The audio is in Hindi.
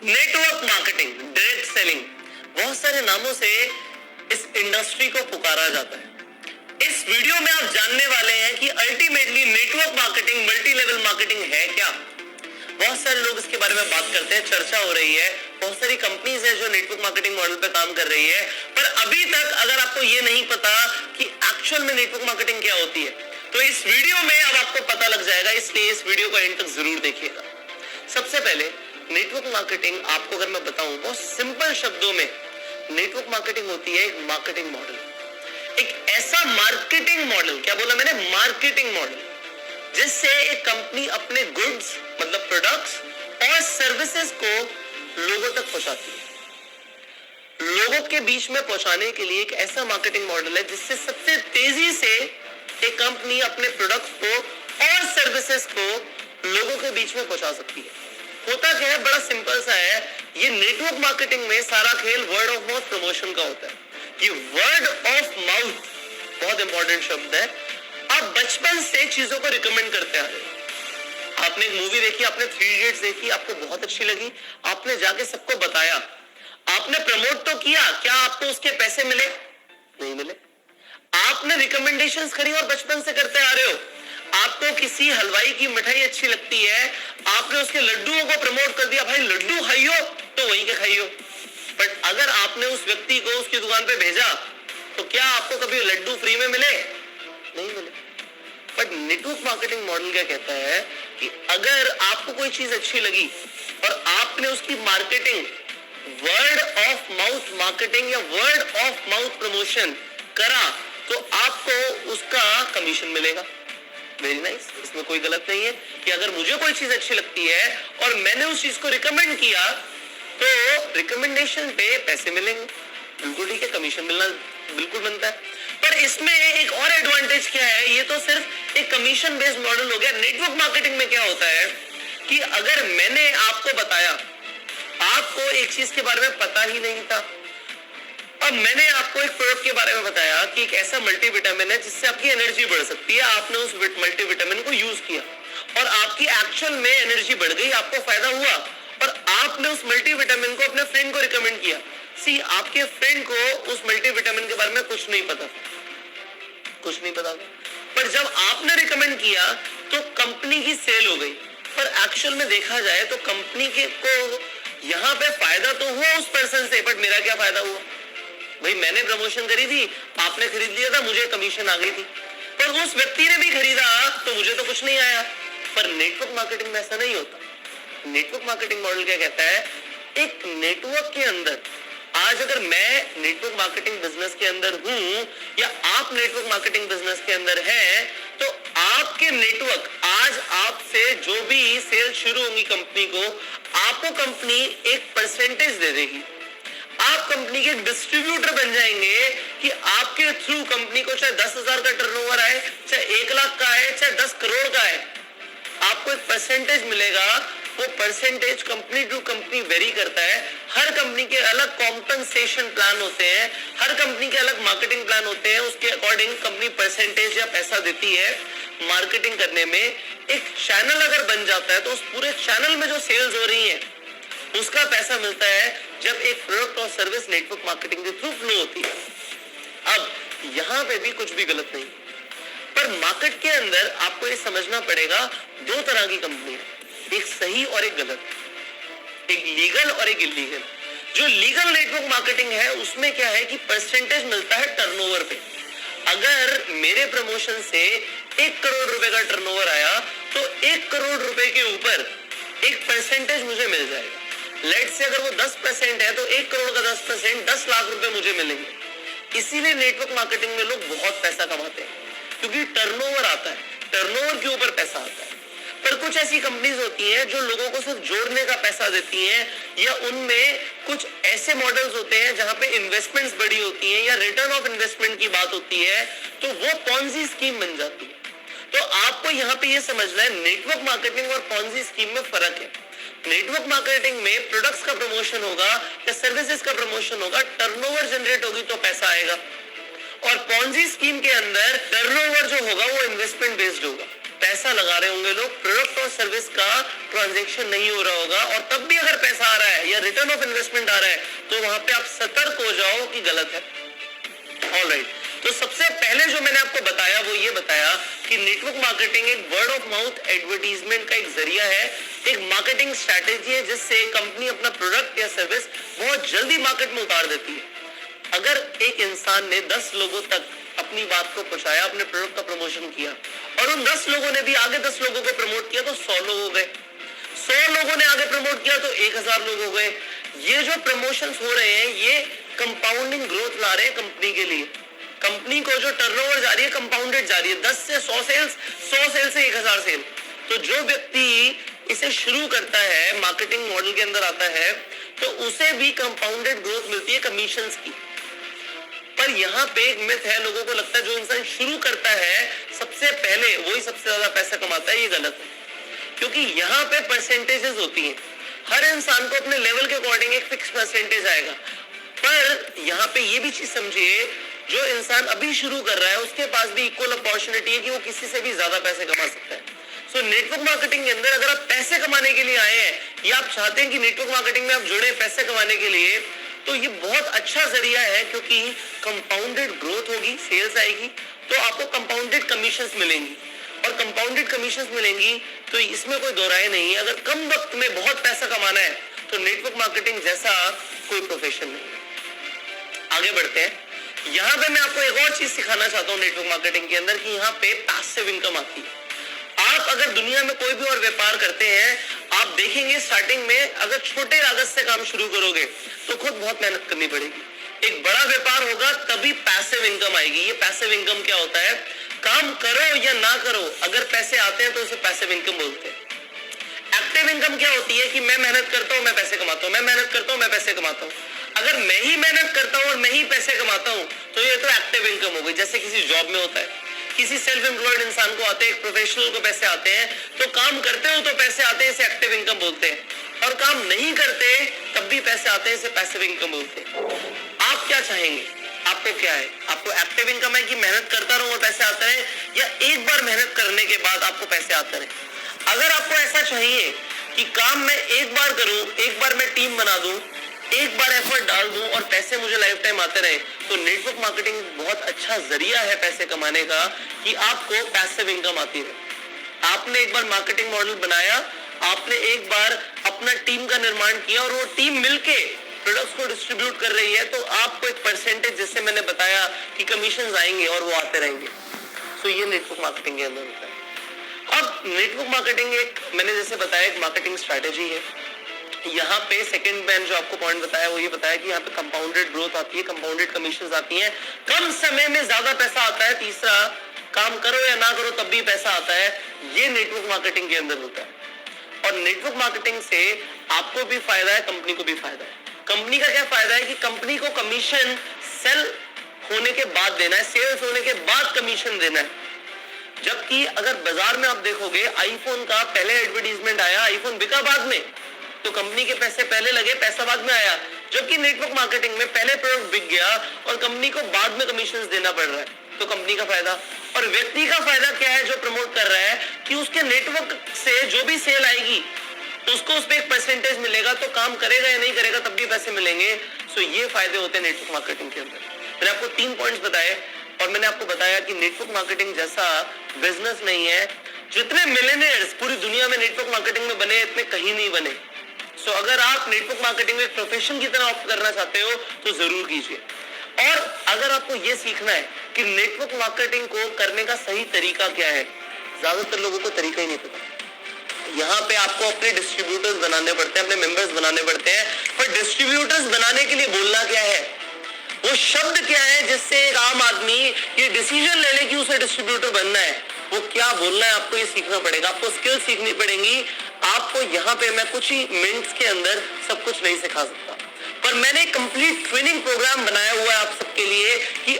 नेटवर्क मार्केटिंग, डायरेक्ट सेलिंग, बहुत सारे नामों से इस इंडस्ट्री को पुकारा जाता है। इस वीडियो में आप जानने वाले हैं कि ultimately network marketing, multi level marketing है क्या। बहुत सारे लोग इसके बारे में बात करते हैं, चर्चा हो रही है, बहुत सारी कंपनीज है जो नेटवर्क मार्केटिंग मॉडल पे काम कर रही है, पर अभी तक अगर आपको ये नहीं पता कि एक्चुअल में नेटवर्क मार्केटिंग क्या होती है, तो इस वीडियो में अब आपको पता लग जाएगा, इसलिए इस वीडियो को एंड तक जरूर देखिएगा। सबसे पहले नेटवर्क मार्केटिंग आपको अगर मैं बताऊं बहुत सिंपल शब्दों में, नेटवर्क मार्केटिंग होती है एक मार्केटिंग मॉडल, एक ऐसा मार्केटिंग मॉडल, क्या बोला मैंने, मार्केटिंग मॉडल, जिससे एक कंपनी अपने गुड्स मतलब प्रोडक्ट्स और सर्विसेज को लोगों तक पहुंचाती है। लोगों के बीच में पहुंचाने के लिए एक ऐसा मार्केटिंग मॉडल है जिससे सबसे तेजी से एक कंपनी अपने प्रोडक्ट्स को और सर्विसेज को लोगों के बीच में पहुंचा सकती है। होता क्या है, बड़ा सिंपल सा है, ये नेटवर्क मार्केटिंग में सारा खेल वर्ड ऑफ माउथ प्रमोशन का होता है। ये वर्ड ऑफ माउथ बहुत इंपॉर्टेंट शब्द है। आप बचपन से चीजों को रिकमेंड करते आ रहे हो। आपने एक मूवी देखी, आपने 3 इडियट्स देखी, आपको बहुत अच्छी लगी, आपने जाके सबको बताया, आपने प्रमोट तो किया, क्या आपको उसके पैसे मिले? नहीं मिले। आपने रिकमेंडेशंस करी और बचपन से करते आ रहे हो। आपको किसी हलवाई की मिठाई अच्छी लगती है, आपने उसके लड्डुओं को प्रमोट कर दिया, भाई लड्डू खाइयो तो वहीं के खाइयो। बट अगर आपने उस व्यक्ति को उसकी दुकान पे भेजा तो क्या आपको कभी लड्डू फ्री में मिले? नहीं मिले। बट नेटवर्क मार्केटिंग मॉडल क्या कहता है कि अगर आपको कोई चीज अच्छी लगी और आपने उसकी marketing, word of mouth marketing या वर्ड ऑफ माउथ प्रमोशन करा तो आपको उसका कमीशन मिलेगा। वेरी नाइस, इसमें कोई गलत नहीं है कि अगर मुझे कोई चीज अच्छी लगती है और मैंने उस चीज को रिकमेंड किया तो रिकमेंडेशन पे पैसे मिलेंगे, बिल्कुल ठीक है, कमीशन मिलना बिल्कुल बनता है। पर इसमें एक और एडवांटेज क्या है, ये तो सिर्फ एक कमीशन बेस्ड मॉडल हो गया। नेटवर्क मार्केटिंग में क्या होता है कि अगर मैंने आपको बताया, आपको एक चीज के बारे में पता ही नहीं था, अब मैंने आपको एक प्रोडक्ट के बारे में बताया कि एक ऐसा मल्टीविटामिन है जिससे आपकी एनर्जी बढ़ सकती है, आपने उस मल्टीविटामिन को यूज किया और आपकी एक्चुअल में एनर्जी बढ़ गई, आपको फायदा हुआ और आपने उस मल्टीविटामिन को अपने फ्रेंड को रिकमेंड किया। सी, आपके फ्रेंड को उस मल्टीविटामिन के बारे में कुछ नहीं पता, कुछ नहीं पता, पर जब आपने रिकमेंड किया तो कंपनी की सेल हो गई। पर एक्चुअल में देखा जाए तो कंपनी के को यहाँ पे फायदा तो हुआ उस पर्सन से, बट मेरा क्या फायदा हुआ? भाई मैंने प्रमोशन करी थी, आपने खरीद लिया था, मुझे कमीशन आ गई थी, पर उस व्यक्ति ने भी खरीदा तो मुझे तो कुछ नहीं आया। पर नेटवर्क मार्केटिंग में ऐसा नहीं होता। नेटवर्क मार्केटिंग मॉडल क्या कहता है, एक नेटवर्क के अंदर, आज अगर मैं नेटवर्क मार्केटिंग बिजनेस के अंदर हूं या आप नेटवर्क मार्केटिंग बिजनेस के अंदर हैं, तो आपके नेटवर्क, आज आपसे जो भी सेल शुरू होंगी कंपनी को, आपको कंपनी एक परसेंटेज दे देगी। आप कंपनी के डिस्ट्रीब्यूटर बन जाएंगे कि आपके थ्रू कंपनी को चाहे 10,000 का टर्नओवर आए, चाहे 1 लाख का आए, चाहे 10 करोड़ का आए, आपको एक परसेंटेज मिलेगा। वो percentage company to company vary करता है। हर कंपनी के अलग कॉम्पनसेशन प्लान होते हैं, हर कंपनी के अलग मार्केटिंग प्लान होते हैं, उसके अकॉर्डिंग कंपनी परसेंटेज या पैसा देती है मार्केटिंग करने में। एक चैनल अगर बन जाता है तो उस पूरे चैनल में जो सेल्स हो रही है उसका पैसा मिलता है जब एक प्रोडक्ट और सर्विस नेटवर्क मार्केटिंग के थ्रू फ्लो होती है। अब यहां पे भी कुछ भी गलत नहीं, पर मार्केट के अंदर आपको ये समझना पड़ेगा, 2 तरह की कंपनी है, एक सही और एक गलत, एक लीगल और एक इलीगल। जो लीगल नेटवर्क मार्केटिंग है उसमें क्या है कि परसेंटेज मिलता है टर्नओवर पे। अगर मेरे प्रमोशन से 1 करोड़ रुपए का टर्नओवर आया तो 1 करोड़ रुपए के ऊपर एक परसेंटेज मुझे मिल जाएगा। लेट्स से अगर वो 10% है तो 1 करोड़ का 10%, 10 लाख रुपए मुझे मिलेंगे। इसीलिए नेटवर्क मार्केटिंग में लोग बहुत पैसा कमाते हैं, क्योंकि टर्नओवर आता है, टर्नओवर के ऊपर पैसा आता है। पर कुछ ऐसी कंपनीज होती हैं जो लोगों को सिर्फ जोड़ने का पैसा देती हैं, या उनमें कुछ ऐसे मॉडल्स होते हैं जहां पे इन्वेस्टमेंट्स बड़ी होती हैं या रिटर्न ऑफ इन्वेस्टमेंट की बात होती है, तो वो पॉन्जी स्कीम बन जाती है। तो आपको यहाँ पे ये समझना है, नेटवर्क मार्केटिंग और पॉन्जी स्कीम में फर्क है। नेटवर्क मार्केटिंग में प्रोडक्ट्स का प्रमोशन होगा या सर्विसेज का प्रमोशन होगा, टर्नओवर जनरेट होगी तो पैसा आएगा। और पॉन्जी स्कीम के अंदर टर्नओवर जो होगा वो इन्वेस्टमेंट बेस्ड होगा, पैसा लगा रहे होंगे लोग, प्रोडक्ट और सर्विस का ट्रांजैक्शन नहीं हो रहा होगा, और तब भी अगर पैसा आ रहा है या अगर रिटर्न ऑफ इन्वेस्टमेंट आ रहा है तो वहां पे आप सतर्क हो जाओ कि गलत है। ऑलराइट, तो सबसे पहले जो मैंने आपको बताया वो ये बताया कि नेटवर्क मार्केटिंग एक वर्ड ऑफ माउथ एडवर्टीजमेंट का एक जरिया है, एक मार्केटिंग स्ट्रैटेजी है जिससे कंपनी अपना प्रोडक्ट या सर्विस बहुत जल्दी मार्केट में उतार देती है। अगर एक इंसान ने 10 लोगों तक अपनी बात को पहुंचाया, अपने प्रोडक्ट का प्रमोशन किया और उन 10 लोगों ने भी आगे 10 लोगों को प्रमोट किया तो 100 लोग हो गए, 100 लोगों ने आगे प्रमोट किया तो 1000 लोग हो गए। ये जो प्रमोशंस हो रहे हैं ये कंपाउंडिंग ग्रोथ ला रहे हैं कंपनी के लिए। कंपनी को जो टर्नओवर जा रही है कंपाउंडेड जा रही है, 10 से 100 सेल्स, 100 सेल से 1000 सेल। तो जो व्यक्ति इसे शुरू करता है, मार्केटिंग मॉडल के अंदर आता है, तो उसे भी कंपाउंडेड ग्रोथ मिलती है कमीशंस की। पर यहाँ पे एक मिथ है, लोगों को लगता है जो इंसान शुरू करता है सबसे पहले वही सबसे ज्यादा पैसा कमाता है। ये गलत है, क्योंकि यहाँ पे परसेंटेजेस होती हैं। हर इंसान को अपने लेवल के अकॉर्डिंग एक फिक्स परसेंटेज आएगा। पर यहाँ पे ये भी चीज समझिए, जो इंसान अभी शुरू कर रहा है उसके पास भी इक्वल अपॉर्चुनिटी है कि वो किसी से भी ज्यादा पैसे कमा सकता है। सो नेटवर्क मार्केटिंग के अंदर अगर आप पैसे कमाने के लिए आए हैं या आप चाहते हैं कि नेटवर्क मार्केटिंग में आप जुड़े पैसे कमाने के लिए, तो ये बहुत अच्छा जरिया है, क्योंकि कंपाउंडेड ग्रोथ होगी, सेल्स आएगी तो आपको कंपाउंडेड कमीशंस मिलेंगी, और कंपाउंडेड कमीशंस मिलेंगी तो इसमें कोई दो राय नहीं है। अगर कम वक्त में बहुत पैसा कमाना है तो नेटवर्क मार्केटिंग जैसा कोई प्रोफेशन नहीं। आगे बढ़ते हैं। यहाँ पे मैं आपको एक और चीज सिखाना चाहता हूँ नेटवर्क मार्केटिंग के अंदर, कि यहाँ पे पैसिव इनकम आती है। आप अगर दुनिया में कोई भी और व्यापार करते हैं, आप देखेंगे स्टार्टिंग में अगर छोटे लागत से काम शुरू करोगे तो खुद बहुत मेहनत करनी पड़ेगी। एक बड़ा व्यापार होगा तभी पैसिव इनकम आएगी। ये पैसिव इनकम क्या होता है? काम करो या ना करो, अगर पैसे आते हैं तो उसे पैसिव इनकम बोलते हैं। एक्टिव इनकम क्या होती है? कि मैं मेहनत करता हूं, मैं पैसे कमाता हूं, मैं मेहनत करता हूं, मैं पैसे कमाता हूं। अगर मैं ही मेहनत करता हूं और मैं ही पैसे कमाता हूं तो ये तो एक्टिव इनकम हो गई, जैसे किसी जॉब में होता है। किसी सेल्फ एम्प्लॉयड इंसान को आते हैं, एक प्रोफेशनल को पैसे आते हैं, तो काम करते हो तो पैसे आते हैं, इसे एक्टिव इनकम बोलते हैं। और काम नहीं करते तब भी पैसे आते हैं, इसे पैसिव इनकम बोलते हैं। आप क्या चाहेंगे? आपको क्या है? आपको एक्टिव इनकम है कि मेहनत करता रहूं और पैसे आते रहे, या एक बार मेहनत करने के बाद आपको पैसे आते रहे? अगर आपको ऐसा चाहिए कि काम मैं एक बार करूं, एक बार मैं टीम बना दूं, एक बार एफर्ट डाल दूं और पैसे मुझे लाइफ टाइम आते रहे, तो नेटवर्क मार्केटिंग बहुत अच्छा जरिया है पैसे कमाने का, कि आपको पैसिव इनकम आती रहे। आपने एक बार मार्केटिंग मॉडल बनाया, आपने एक बार अपना टीम का निर्माण किया और वो टीम मिलके प्रोडक्ट्स को डिस्ट्रीब्यूट कर रही है, तो आपको एक परसेंटेज, जैसे मैंने बताया कि कमीशन आएंगे और वो आते रहेंगे। तो ये नेटवर्क मार्केटिंग के अंदर होता है। अब नेटवर्क मार्केटिंग एक, मैंने जैसे बताया, एक मार्केटिंग स्ट्रैटेजी है। यहाँ पे सेकंड मैंने जो आपको पॉइंट बताया वो ये बताया कि यहाँ पे कंपाउंडेड ग्रोथ आती है, कंपाउंडेड कमीशंस आती हैं, कम समय में ज्यादा पैसा आता है। तीसरा, काम करो या ना करो तब भी पैसा आता है। ये नेटवर्क मार्केटिंग के अंदर होता है। और नेटवर्क मार्केटिंग से आपको भी फायदा है, कंपनी को भी फायदा है। कंपनी का क्या फायदा है? कि कंपनी को कमीशन सेल होने के बाद देना है, सेल्स होने के बाद कमीशन देना है। जबकि अगर बाजार में आप देखोगे, आईफोन का पहले एडवर्टीजमेंट आया, आईफोन बिका बाद में, तो कंपनी के पैसे पहले लगे, पैसा बाद में आया। जबकि नेटवर्क मार्केटिंग में पहले प्रोडक्ट बिक गया और कंपनी को बाद में कमीशन देना पड़ रहा है, तो कंपनी का फायदा। और व्यक्ति का फायदा क्या है जो प्रमोट कर रहा है? कि उसके नेटवर्क से जो भी सेल आएगी उसको उस पर एक परसेंटेज मिलेगा, तो काम करेगा या नहीं करेगा तब भी पैसे मिलेंगे। सो ये फायदे होते हैं नेटवर्क मार्केटिंग के अंदर। मैंने आपको 3 पॉइंट्स बताए और मैंने आपको बताया कि नेटवर्क मार्केटिंग जैसा बिजनेस नहीं है। जितने मिलियनेयर्स पूरी दुनिया में नेटवर्क मार्केटिंग में बने, इतने कहीं नहीं बने। सो अगर आप नेटवर्क मार्केटिंग में प्रोफेशन की तरह ऑप्ट करना चाहते हो तो जरूर कीजिए। और अगर आपको यह सीखना है कि नेटवर्क मार्केटिंग को करने का सही तरीका क्या है, ज्यादातर लोगों को तरीका ही नहीं पता। यहाँ पे आपको अपने डिस्ट्रीब्यूटर्स बनाने पड़ते हैं, अपने मेंबर्स बनाने पड़ते हैं। पर डिस्ट्रीब्यूटर्स बनाने के लिए बोलना क्या है, वो शब्द क्या है जिससे एक आम आदमी ये डिसीजन ले ले कि उसे डिस्ट्रीब्यूटर बनना है, वो क्या बोलना है, आपको ये सीखना पड़ेगा। आपको स्किल सीखनी पड़ेगी। आपको यहाँ पे मैं कुछ ही मिनट्स के अंदर सब कुछ नहीं सिखा सकता, पर मैंने कंप्लीट ट्रेनिंग प्रोग्राम बनाया हुआ है आप सबके लिए कि